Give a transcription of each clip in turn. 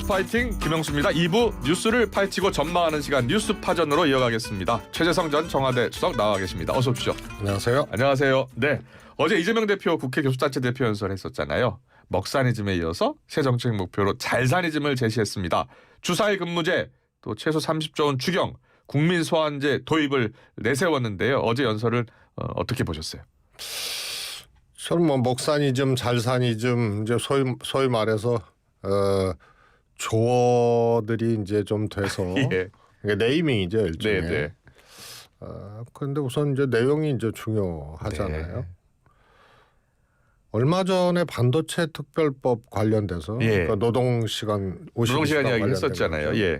파이팅 김영수입니다. 2부 뉴스를 파헤치고 전망하는 시간 뉴스 파전으로 이어가겠습니다. 최재성 전 청와대 수석 나와 계십니다. 어서 오십시오. 안녕하세요. 안녕하세요. 네, 어제 이재명 대표 국회 교수단체 대표 연설 했었잖아요. 먹사니즘에 이어서 새 정책 목표로 잘사니즘을 제시했습니다. 주4일 근무제, 또 최소 30조 원 추경, 국민 소환제 도입을 내세웠는데요. 어제 연설을 어떻게 보셨어요? 저는 뭐 먹사니즘, 잘사니즘 이제 소위 말해서 조어들이 이제 좀 돼서 예. 그러니까 네이밍이죠 일종의. 네. 그런데 우선 이제 내용이 이제 중요하잖아요. 네. 얼마 전에 반도체 특별법 관련돼서 예. 그러니까 노동시간 50시간 노동시간 이야기 관련된 했었잖아요. 거죠. 예.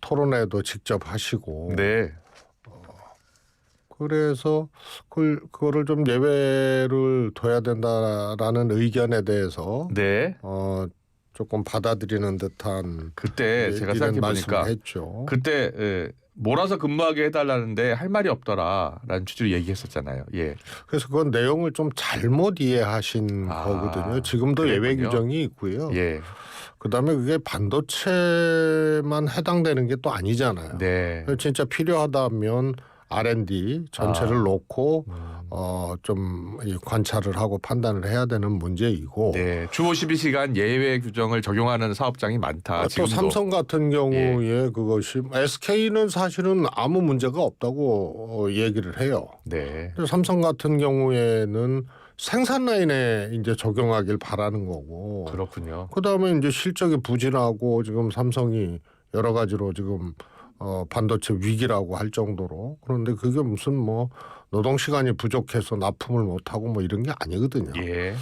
토론회도 직접 하시고. 네. 그래서 그거를 좀 예외를 둬야 된다라는 의견에 대해서 네. 조금 받아들이는 듯한 그때 제가 이런 생각해 말씀을 보니까 했죠. 그때 몰아서 근무하게 해달라는데 할 말이 없더라라는 취지로 얘기했었잖아요. 예. 그래서 그건 내용을 좀 잘못 이해하신 거거든요. 지금도 그랬군요. 예외 규정이 있고요. 예. 그다음에 그게 반도체만 해당되는 게 또 아니잖아요. 네. 진짜 필요하다면 R&D 전체를 놓고 좀 관찰을 하고 판단을 해야 되는 문제이고. 네. 주 52시간 예외 규정을 적용하는 사업장이 많다. 또 지금도. 삼성 같은 경우에 그것이 SK는 사실은 아무 문제가 없다고 얘기를 해요. 네. 삼성 같은 경우에는 생산 라인에 이제 적용하길 바라는 거고. 그렇군요. 그다음에 이제 실적이 부진하고 지금 삼성이 여러 가지로 지금 반도체 위기라고 할 정도로. 그런데 그게 무슨 뭐 노동 시간이 부족해서 납품을 못 하고 뭐 이런 게 아니거든요. 예.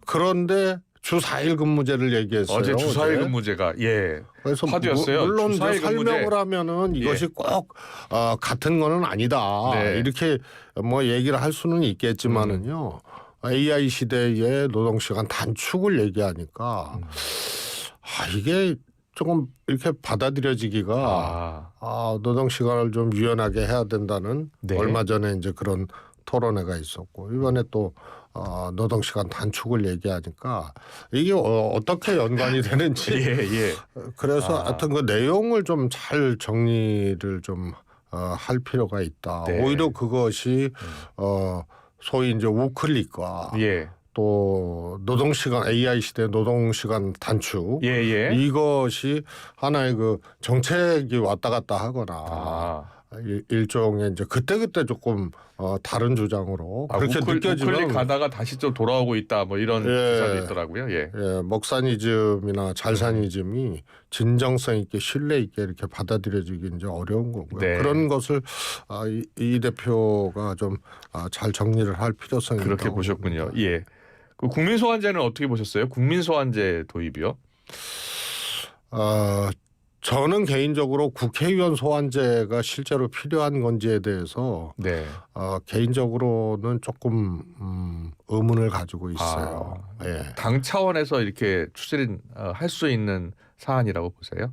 그런데 주 4일 근무제를 얘기했어요. 어제 주 4일 근무제가 그래서 화두였어요. 물론 주 4일 설명을 하면은 이것이 꼭 같은 거는 아니다. 네. 이렇게 뭐 얘기를 할 수는 있겠지만은요. AI 시대의 노동 시간 단축을 얘기하니까 이게 조금 이렇게 받아들여지기가 노동 시간을 좀 유연하게 해야 된다는 네. 얼마 전에 이제 그런 토론회가 있었고 이번에 또 노동 시간 단축을 얘기하니까 이게 어떻게 연관이 되는지. 예. 그래서 하여튼 그 내용을 좀 잘 정리를 좀 할 필요가 있다. 네. 오히려 그것이 소위 이제 우클릭과 또 노동시간 AI 시대 노동시간 단축 이것이 하나의 그 정책이 왔다 갔다 하거나 일종의 이제 그때 조금 다른 주장으로 그렇게 느껴지면 우클릭 가다가 다시 좀 돌아오고 있다 뭐 이런 기사도 있더라고요. 먹사니즘이나 잘사니즘이 진정성 있게 신뢰 있게 이렇게 받아들여지기 이제 어려운 거고요. 네. 그런 것을 이 대표가 좀 잘 정리를 할 필요성이 있다고 그렇게 보셨군요. 봅니다. 예. 그 국민 소환제는 어떻게 보셨어요? 국민 소환제 도입이요? 저는 개인적으로 국회의원 소환제가 실제로 필요한 건지에 대해서 개인적으로는 조금 의문을 가지고 있어요. 당 차원에서 이렇게 추진할 수 있는 사안이라고 보세요?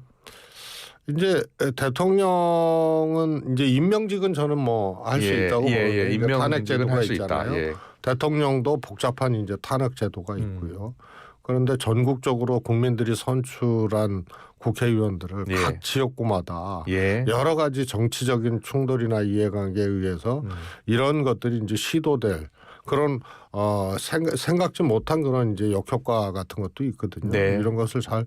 이제 대통령은 이제 임명직은 저는 뭐 할 수 있다고 보거든요. 탄핵 제도가 있잖아요. 대통령도 복잡한 이제 탄핵 제도가 있고요. 그런데 전국적으로 국민들이 선출한 국회의원들을 각 지역구마다 여러 가지 정치적인 충돌이나 이해관계에 의해서 이런 것들이 이제 시도될 그런 생각지 못한 그런 이제 역효과 같은 것도 있거든요. 이런 것을 잘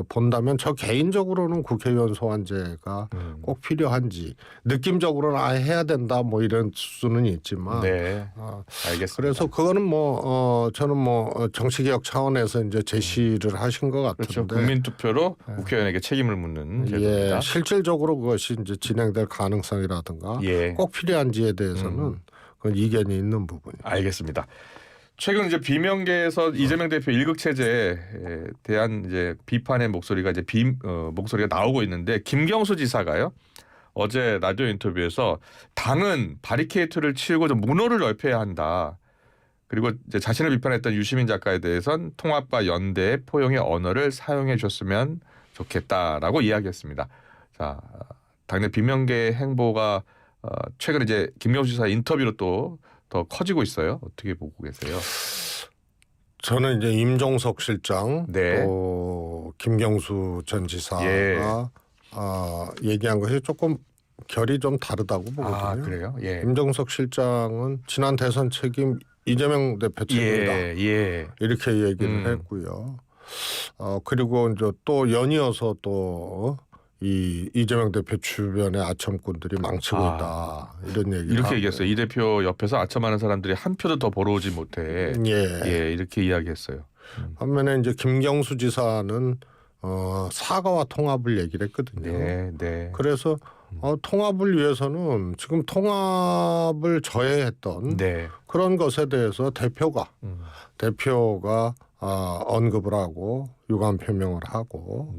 본다면 저 개인적으로는 국회의원 소환제가 꼭 필요한지 느낌적으로는 해야 된다 뭐 이런 수는 있지만 알겠습니다. 그래서 그거는 뭐 저는 뭐 정치개혁 차원에서 이제 제시를 하신 것 같은데 그렇죠. 국민투표로 국회의원에게 책임을 묻는 제도입니다. 실질적으로 그것이 이제 진행될 가능성이라든가 꼭 필요한지에 대해서는 그건 이견이 있는 부분이에요. 알겠습니다. 최근 이제 비명계에서 이재명 대표 일극 체제에 대한 이제 비판의 목소리가 이제 목소리가 나오고 있는데 김경수 지사가요. 어제 라디오 인터뷰에서 당은 바리케이트를 치우고 좀 문호를 넓혀야 한다. 그리고 이제 자신을 비판했던 유시민 작가에 대해선 통합과 연대의 포용의 언어를 사용해 줬으면 좋겠다라고 이야기했습니다. 자, 당내 비명계의 행보가 최근 이제 김경수 지사 인터뷰로 또 더 커지고 있어요. 어떻게 보고 계세요? 저는 이제 임종석 실장 또 김경수 전 지사가 예. 얘기한 것이 조금 결이 좀 다르다고 보거든요. 아, 그래요? 예. 김정석 실장은 지난 대선 책임 이재명 대표 책임이다. 예. 이렇게 얘기를 했고요. 그리고 이제 또 연이어서 또 이 이재명 대표 주변의 아첨꾼들이 망치고 있다. 이런 얘기를 이렇게 하고요. 얘기했어요. 이 대표 옆에서 아첨하는 사람들이 한 표도 더 벌어오지 못해. 예. 이렇게 이야기했어요. 반면에 이제 김경수 지사는 사과와 통합을 얘기를 했거든요. 네. 그래서 통합을 위해서는 지금 통합을 저해했던 그런 것에 대해서 대표가 언급을 하고 유감 표명을 하고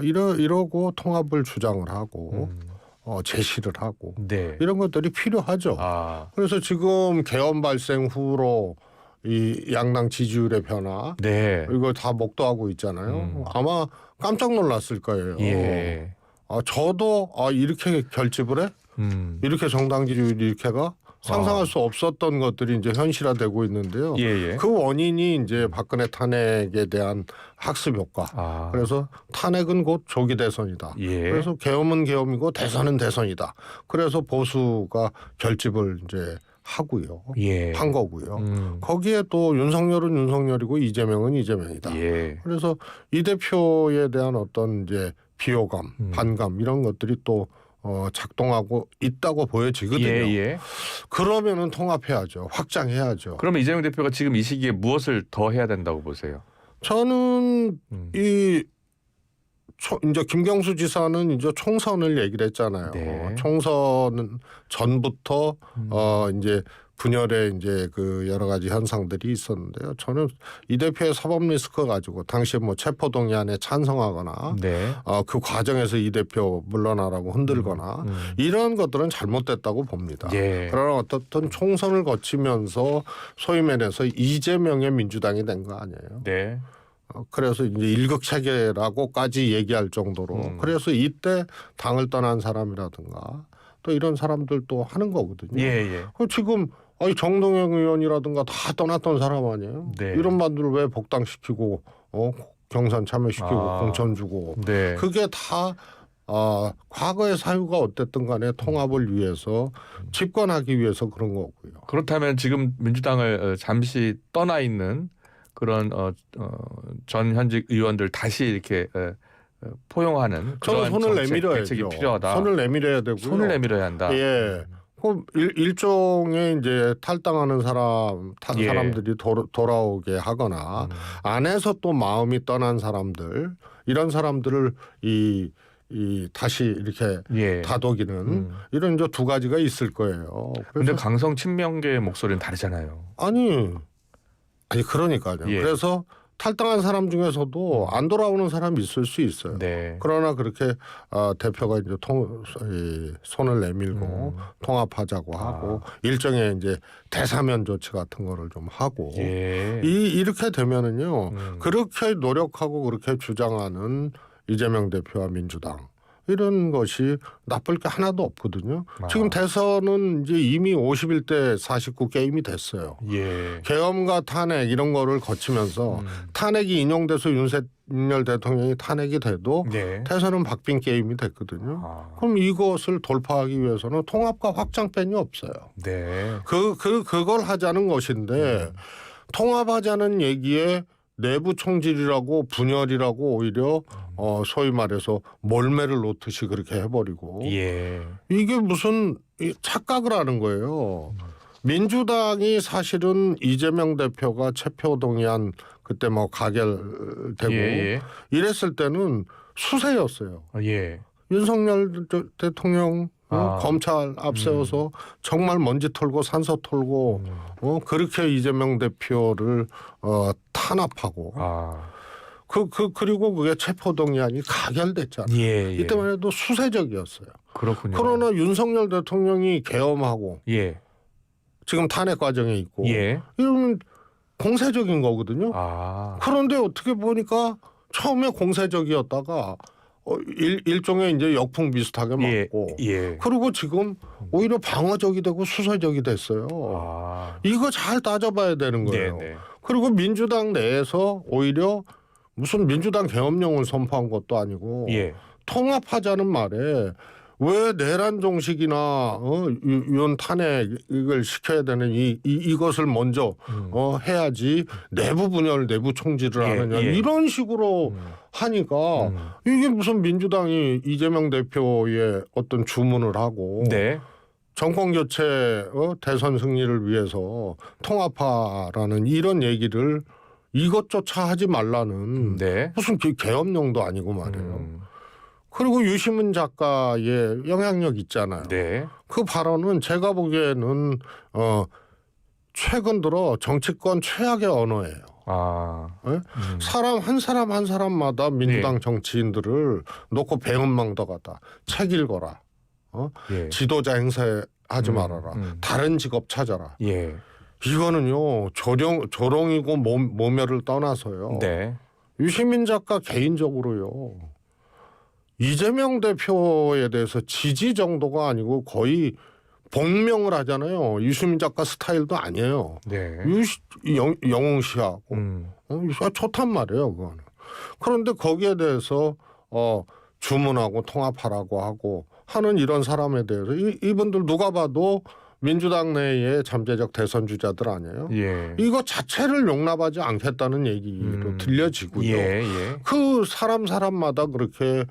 이러고 통합을 주장을 하고 제시를 하고 이런 것들이 필요하죠. 그래서 지금 개헌 발생 후로 이 양당 지지율의 변화 이걸 다 목도하고 있잖아요. 아마 깜짝 놀랐을 거예요. 저도 이렇게 결집을 해? 이렇게 정당 지지율이 이렇게가 상상할 수 없었던 것들이 이제 현실화되고 있는데요. 그 원인이 이제 박근혜 탄핵에 대한 학습 효과. 그래서 탄핵은 곧 조기 대선이다. 그래서 계엄은 계엄이고 대선은 대선이다. 그래서 보수가 결집을 이제 하고요. 한 거고요. 거기에 또 윤석열은 윤석열이고 이재명은 이재명이다. 그래서 이 대표에 대한 어떤 이제 비호감, 반감 이런 것들이 또 작동하고 있다고 보여지거든요. 그러면은 통합해야죠. 확장해야죠. 그러면 이재명 대표가 지금 이 시기에 무엇을 더 해야 된다고 보세요? 저는 이제 김경수 지사는 이제 총선을 얘기를 했잖아요. 총선 전부터 이제 분열의 이제 그 여러 가지 현상들이 있었는데요. 저는 이 대표의 사법 리스크 가지고 당시에 뭐 체포동의안에 찬성하거나 그 과정에서 이 대표 물러나라고 흔들거나 이런 것들은 잘못됐다고 봅니다. 그러나 어떻든 총선을 거치면서 소위 말해서 이재명의 민주당이 된 거 아니에요. 그래서 이제 일극체계라고까지 얘기할 정도로 그래서 이때 당을 떠난 사람이라든가 또 이런 사람들도 하는 거거든요. 지금 정동영 의원이라든가 다 떠났던 사람 아니에요. 이런 분들을 왜 복당시키고 경선 참여시키고 공천 주고 그게 다 과거의 사유가 어땠든 간에 통합을 위해서 집권하기 위해서 그런 거고요. 그렇다면 지금 민주당을 잠시 떠나 있는 그런 전 현직 의원들 다시 이렇게 포용하는 저는 손을 내밀어야죠. 대책이 필요하다. 손을 내밀어야 되고요. 손을 내밀어야 한다. 일종의 이제 탈당하는 사람들이 돌아오게 하거나 안에서 또 마음이 떠난 사람들 이런 사람들을 다시 이렇게 다독이는 이런 이제 두 가지가 있을 거예요. 그런데 강성 친명계의 목소리는 다르잖아요. 아니 그러니까요. 그래서 탈당한 사람 중에서도 안 돌아오는 사람이 있을 수 있어요. 그러나 그렇게 대표가 이제 손을 내밀고 통합하자고 하고 일종의 이제 대사면 조치 같은 거를 좀 하고 이렇게 되면은요 그렇게 노력하고 그렇게 주장하는 이재명 대표와 민주당 이런 것이 나쁠 게 하나도 없거든요. 지금 대선은 이제 이미 51대 49 게임이 됐어요. 계엄과 탄핵 이런 거를 거치면서 탄핵이 인용돼서 윤석열 대통령이 탄핵이 돼도 대선은 박빙 게임이 됐거든요. 그럼 이것을 돌파하기 위해서는 통합과 확장편이 없어요. 그걸 하자는 것인데 통합하자는 얘기에 내부 총질이라고 분열이라고 오히려 소위 말해서 몰매를 놓듯이 그렇게 해버리고 이게 무슨 착각을 하는 거예요. 민주당이 사실은 이재명 대표가 체포동의안 그때 뭐 가결되고 이랬을 때는 수세였어요. 윤석열 대통령 검찰 앞세워서 정말 먼지 털고 산소 털고 그렇게 이재명 대표를 탄압하고 그리고 그게 체포동의안이 가결됐잖아요. 이때만 해도 수세적이었어요. 그렇군요. 그러나 윤석열 대통령이 계엄하고 지금 탄핵 과정에 있고 이러면 공세적인 거거든요. 그런데 어떻게 보니까 처음에 공세적이었다가 일종의 이제 역풍 비슷하게 맞고 그리고 지금 오히려 방어적이 되고 수세적이 됐어요. 이거 잘 따져봐야 되는 거예요. 그리고 민주당 내에서 오히려 무슨 민주당 계엄령을 선포한 것도 아니고 통합하자는 말에 왜 내란 종식이나 유언 탄핵을 시켜야 되는 이것을 먼저 해야지 내부 분열, 내부 총질을 하느냐 이런 식으로 하니까 이게 무슨 민주당이 이재명 대표의 어떤 주문을 하고 정권 교체, 대선 승리를 위해서 통합하라는 이런 얘기를 이것조차 하지 말라는 무슨 계엄령도 아니고 말이에요. 그리고 유시민 작가의 영향력 있잖아요. 그 발언은 제가 보기에는 최근 들어 정치권 최악의 언어예요. 사람 한 사람마다 민주당 정치인들을 놓고 배은망덕하다. 책 읽어라. 지도자 행세하지 말아라. 다른 직업 찾아라. 이거는요 조롱이고 모멸을 떠나서요. 유시민 작가 개인적으로요. 이재명 대표에 대해서 지지 정도가 아니고 거의 복명을 하잖아요. 유시민 작가 스타일도 아니에요. 영웅 씨하고 좋단 말이에요. 그거는. 그런데 거기에 대해서 주문하고 통합하라고 하고 하는 이런 사람에 대해서 이분들 누가 봐도 민주당 내의 잠재적 대선 주자들 아니에요. 이거 자체를 용납하지 않겠다는 얘기로 들려지고요. 그 사람마다 그렇게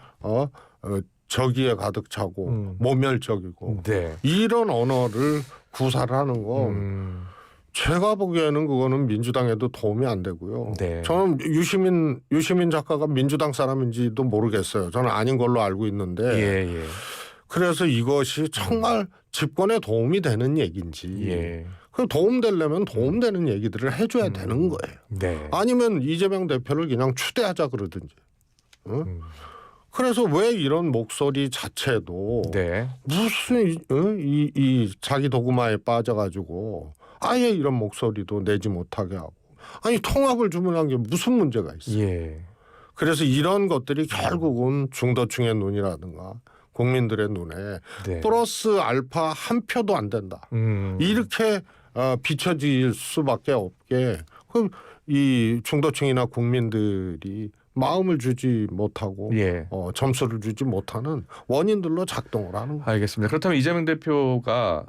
적의에 가득 차고 모멸적이고 이런 언어를 구사를 하는 건 제가 보기에는 그거는 민주당에도 도움이 안 되고요. 저는 유시민 작가가 민주당 사람인지도 모르겠어요. 저는 아닌 걸로 알고 있는데 그래서 이것이 정말 집권에 도움이 되는 얘기인지 그 도움되려면 도움되는 얘기들을 해줘야 되는 거예요. 아니면 이재명 대표를 그냥 추대하자 그러든지. 그래서 왜 이런 목소리 자체도 무슨 이 자기 도구마에 빠져가지고 아예 이런 목소리도 내지 못하게 하고 아니 통합을 주문한 게 무슨 문제가 있어요. 그래서 이런 것들이 결국은 중도층의 눈이라든가 국민들의 눈에 플러스 알파 한 표도 안 된다. 이렇게 비춰질 수밖에 없게 이 중도층이나 국민들이 마음을 주지 못하고 점수를 주지 못하는 원인들로 작동을 하는 거예요. 알겠습니다. 그렇다면 이재명 대표가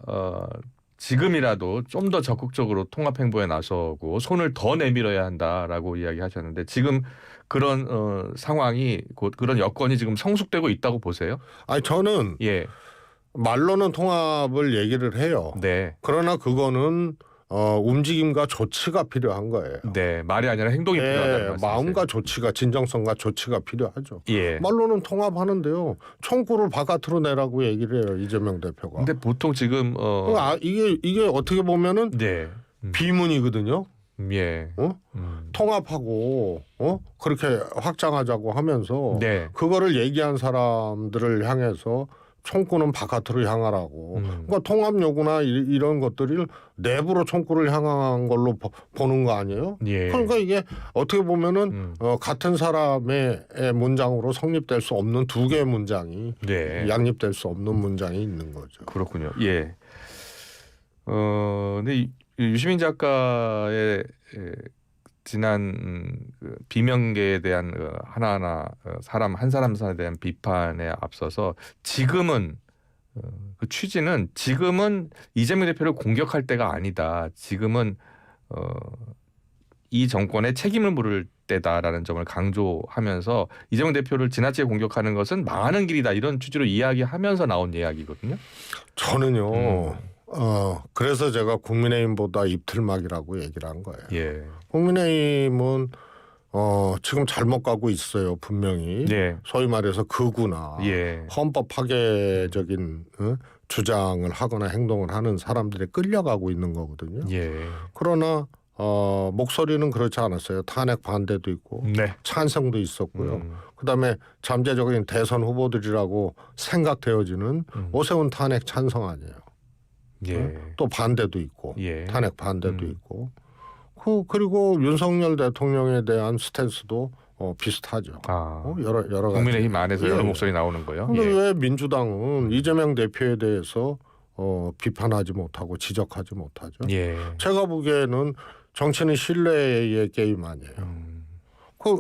지금이라도 좀 더 적극적으로 통합 행보에 나서고 손을 더 내밀어야 한다라고 이야기하셨는데 지금 그런 상황이 곧 그런 여건이 지금 성숙되고 있다고 보세요? 아니 저는 말로는 통합을 얘기를 해요. 그러나 그거는 움직임과 조치가 필요한 거예요. 말이 아니라 행동이 필요하다는 말씀이세요. 마음과 조치가 진정성과 조치가 필요하죠. 말로는 통합하는데요. 총구를 바깥으로 내라고 얘기를 해요. 이재명 대표가. 근데 보통 지금 이게 어떻게 보면은 비문이거든요. 통합하고 그렇게 확장하자고 하면서 그거를 얘기한 사람들을 향해서 총구는 바깥으로 향하라고. 그러니까 통합 요구나 이런 것들을 내부로 총구를 향한 걸로 보는 거 아니에요? 그러니까 이게 어떻게 보면은 같은 사람의 문장으로 성립될 수 없는 두 개의 문장이 양립될 수 없는 문장이 있는 거죠. 그렇군요. 근데 유시민 작가의 지난 그 비명계에 대한 하나하나 사람 한 사람에 대한 비판에 앞서서 지금은 그 취지는 지금은 이재명 대표를 공격할 때가 아니다. 지금은 이 정권에 책임을 물을 때다라는 점을 강조하면서 이재명 대표를 지나치게 공격하는 것은 망하는 길이다. 이런 취지로 이야기하면서 나온 이야기거든요. 저는요. 그래서 제가 국민의힘보다 입틀막이라고 얘기를 한 거예요. 국민의힘은 지금 잘못 가고 있어요. 분명히. 소위 말해서 극우나 헌법 파괴적인 주장을 하거나 행동을 하는 사람들에 끌려가고 있는 거거든요. 그러나 목소리는 그렇지 않았어요. 탄핵 반대도 있고 찬성도 있었고요. 그다음에 잠재적인 대선 후보들이라고 생각되어지는 오세훈 탄핵 찬성 아니에요. 또 반대도 있고 탄핵 반대도 있고 그리고 윤석열 대통령에 대한 스탠스도 비슷하죠. 여러 가지. 국민의힘 안에서 여러 목소리 나오는 거예요. 그런데 왜 민주당은 이재명 대표에 대해서 비판하지 못하고 지적하지 못하죠? 제가 보기에는 정치는 신뢰의 게임 아니에요.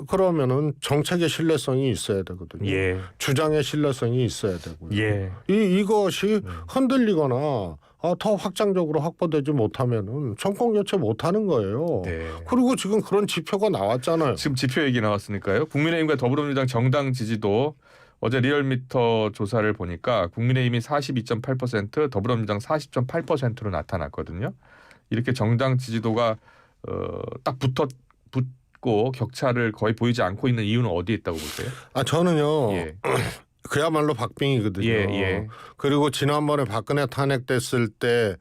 그러면은 정책의 신뢰성이 있어야 되거든요. 예. 주장의 신뢰성이 있어야 되고요. 예. 이것이 흔들리거나 더 확장적으로 확보되지 못하면은 정권 교체 못하는 거예요. 네. 그리고 지금 그런 지표가 나왔잖아요. 지금 지표 얘기 나왔으니까요. 국민의힘과 더불어민주당 정당 지지도 어제 리얼미터 조사를 보니까 국민의힘이 42.8%, 더불어민주당 40.8%로 나타났거든요. 이렇게 정당 지지도가 딱 붙고 격차를 거의 보이지 않고 있는 이유는 어디에 있다고 보세요? 저는요. 예. 그야말로 박빙이거든요. 예. 그리고 지난번에 박근혜 탄핵됐을 때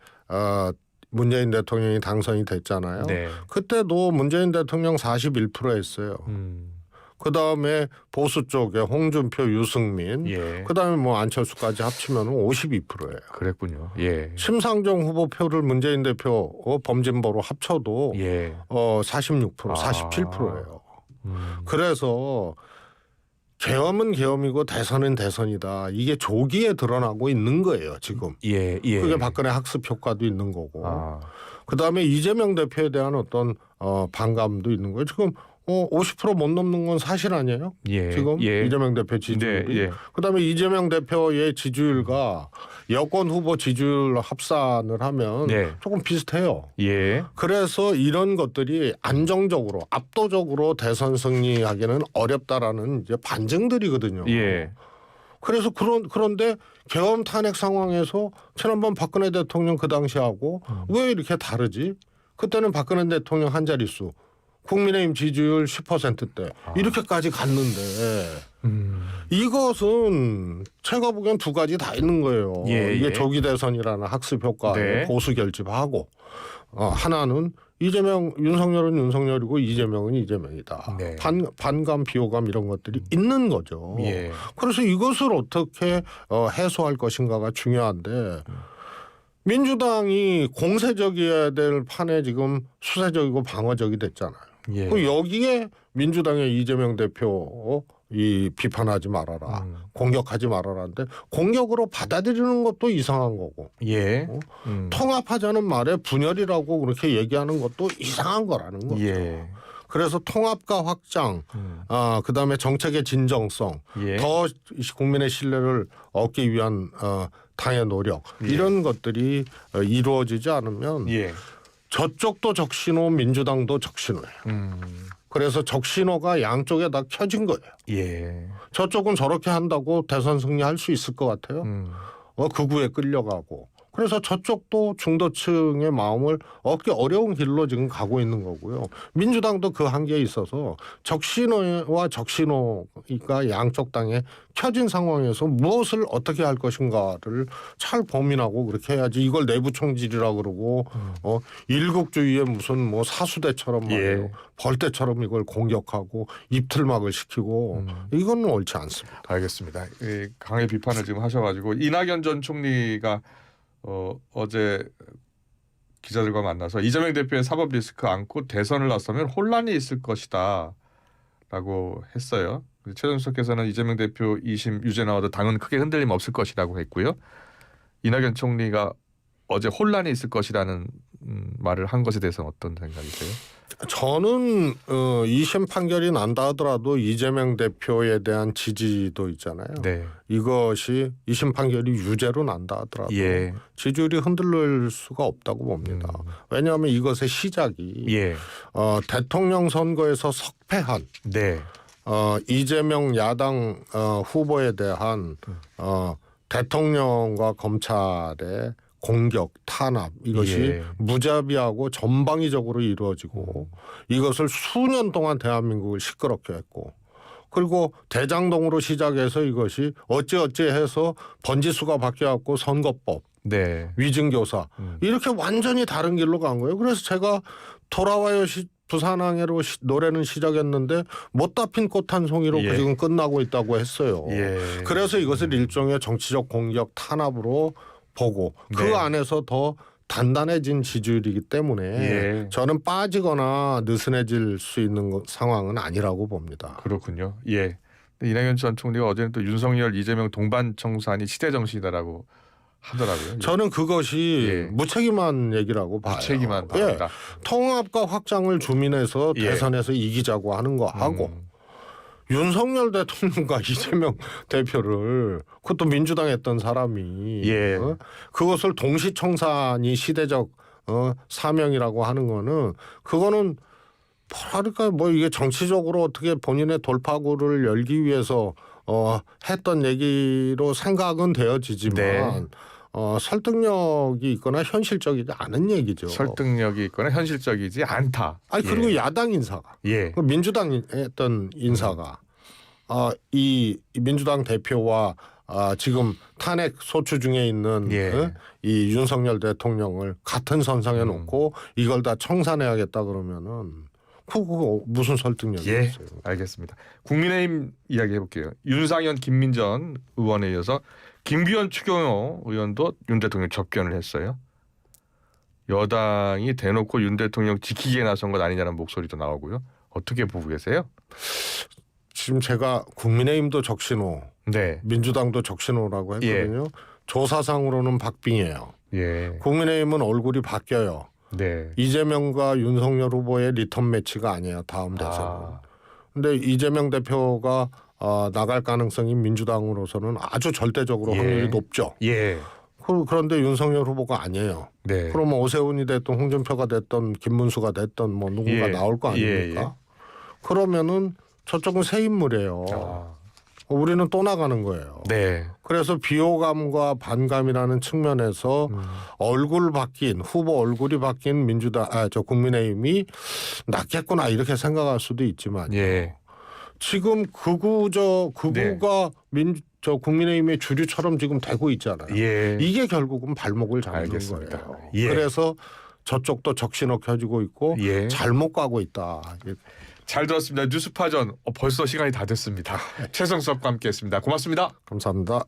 문재인 대통령이 당선이 됐잖아요. 네. 그때도 문재인 대통령 41% 했어요. 그다음에 보수 쪽에 홍준표, 유승민, 예. 그다음에 뭐 안철수까지 합치면 52%예요. 그랬군요. 예. 심상정 후보 표를 문재인 대표 범진보로 합쳐도 46%, 47%예요. 그래서 계엄은 계엄이고 대선은 대선이다. 이게 조기에 드러나고 있는 거예요, 지금. 예. 그게 박근혜 학습 효과도 있는 거고. 그다음에 이재명 대표에 대한 어떤 반감도 있는 거예요. 지금 50%못 넘는 건 사실 아니에요? 지금 이재명 대표 지지율이. 네, 그다음에 이재명 대표의 지지율과 여권 후보 지지율 합산을 하면 조금 비슷해요. 그래서 이런 것들이 안정적으로 압도적으로 대선 승리하기는 어렵다라는 이제 반증들이거든요. 그래서 그런데 계엄 탄핵 상황에서 지난번 박근혜 대통령 그 당시하고 왜 이렇게 다르지? 그때는 박근혜 대통령 한 자릿수, 국민의힘 지지율 10%대 이렇게까지 갔는데 이것은 제가 보기엔 두 가지 다 있는 거예요. 이게 조기 대선이라는 학습 효과에 보수 결집하고 하나는 윤석열은 윤석열이고 이재명은 이재명이다. 반감, 비호감 이런 것들이 있는 거죠. 그래서 이것을 어떻게 해소할 것인가가 중요한데 민주당이 공세적이어야 될 판에 지금 수세적이고 방어적이 됐잖아요. 여기에 민주당의 이재명 대표 비판하지 말아라, 공격하지 말아라는데 공격으로 받아들이는 것도 이상한 거고, 통합하자는 말에 분열이라고 그렇게 얘기하는 것도 이상한 거라는 거죠. 그래서 통합과 확장, 그다음에 정책의 진정성, 더 국민의 신뢰를 얻기 위한 당의 노력 이런 것들이 이루어지지 않으면 저쪽도 적신호, 민주당도 적신호예요. 그래서 적신호가 양쪽에 다 켜진 거예요. 저쪽은 저렇게 한다고 대선 승리할 수 있을 것 같아요. 극우에 끌려가고. 그래서 저쪽도 중도층의 마음을 얻기 어려운 길로 지금 가고 있는 거고요. 민주당도 그 한계에 있어서 적신호와 적신호가 양쪽 당에 켜진 상황에서 무엇을 어떻게 할 것인가를 잘 고민하고 그렇게 해야지. 이걸 내부 총질이라 그러고 일국주의의 무슨 뭐 사수대처럼 말이에요. 벌떼처럼 이걸 공격하고 입틀막을 시키고 이건 옳지 않습니다. 알겠습니다. 강하게 비판을 지금 하셔가지고 이낙연 전 총리가 어제 기자들과 만나서 이재명 대표의 사법 리스크 안고 대선을 나서면 혼란이 있을 것이다 라고 했어요. 최준석께서는 이재명 대표 2심 유죄 나와도 당은 크게 흔들림 없을 것이라고 했고요. 이낙연 총리가 어제 혼란이 있을 것이라는 말을 한 것에 대해서는 어떤 생각이세요? 저는 2심 판결이 난다 하더라도 이재명 대표에 대한 지지도 있잖아요. 이것이 2심 판결이 유죄로 난다 하더라도 지지율이 흔들릴 수가 없다고 봅니다. 왜냐하면 이것의 시작이 대통령 선거에서 석패한 이재명 야당 후보에 대한 대통령과 검찰의 공격, 탄압 이것이 무자비하고 전방위적으로 이루어지고 이것을 수년 동안 대한민국을 시끄럽게 했고 그리고 대장동으로 시작해서 이것이 어찌어찌해서 번지수가 바뀌어갖고 선거법, 위증교사 이렇게 완전히 다른 길로 간 거예요. 그래서 제가 돌아와요 부산항해로 노래는 시작했는데 못다 핀 꽃 한 송이로 지금 끝나고 있다고 했어요. 그래서 이것을 일종의 정치적 공격, 탄압으로 보고 그 안에서 더 단단해진 지지율이기 때문에 저는 빠지거나 느슨해질 수 있는 상황은 아니라고 봅니다. 그렇군요. 이낙연 전 총리가 어제는 또 윤석열, 이재명 동반 청산이 시대 정신이다라고 하더라고요. 저는 그것이 예. 무책임한 얘기라고 봐요. 무책임한 예. 발언이다. 통합과 확장을 주민해서 예. 대선에서 이기자고 하는 거 하고 윤석열 대통령과 이재명 대표를 그것도 민주당 했던 사람이 예. 그것을 동시청산이 시대적 사명이라고 하는 거는 그거는 뭐랄까 뭐 이게 정치적으로 어떻게 본인의 돌파구를 열기 위해서 했던 얘기로 생각은 되어지지만 네. 설득력이 있거나 현실적이지 않은 얘기죠. 설득력이 있거나 현실적이지 않다. 아니 그리고 야당 인사가 예. 그 민주당 했던 인사가 이 민주당 대표와 지금 탄핵 소추 중에 있는 예. 이 윤석열 대통령을 같은 선상에 놓고 이걸 다 청산해야겠다 그러면은 그거 무슨 설득력이 예. 있어요? 알겠습니다. 국민의힘 이야기 해볼게요. 윤상현, 김민전 의원에 이어서 김규현, 추경호 의원도 윤 대통령 접견을 했어요. 여당이 대놓고 윤 대통령 지키기에 나선 것 아니냐는 목소리도 나오고요. 어떻게 보고 계세요? 지금 제가 국민의힘도 적신호, 네. 민주당도 적신호라고 했거든요. 조사상으로는 박빙이에요. 예. 국민의힘은 얼굴이 바뀌어요. 네. 이재명과 윤석열 후보의 리턴 매치가 아니에요. 다음 대선은. 근데 이재명 대표가 나갈 가능성이 민주당으로서는 아주 절대적으로 확률이 높죠. 예. 그런데 윤석열 후보가 아니에요. 네. 그러면 오세훈이 됐든 홍준표가 됐든 김문수가 됐든 뭐 누군가 예. 나올 거 아닙니까? 그러면은 저쪽은 새 인물이에요. 우리는 또 나가는 거예요. 네. 그래서 비호감과 반감이라는 측면에서 얼굴 바뀐 후보 얼굴이 바뀐 민주당 저 국민의힘이 낫겠구나 이렇게 생각할 수도 있지만 예. 지금 극우가 저 국민의힘의 주류처럼 지금 되고 있잖아요. 예. 이게 결국은 발목을 잡는 알겠습니다. 거예요. 예. 그래서 저쪽도 적신호 켜지고 있고 예. 잘못 가고 있다. 잘 들었습니다. 뉴스파전 벌써 시간이 다 됐습니다. 최성섭과 함께했습니다. 고맙습니다. 감사합니다.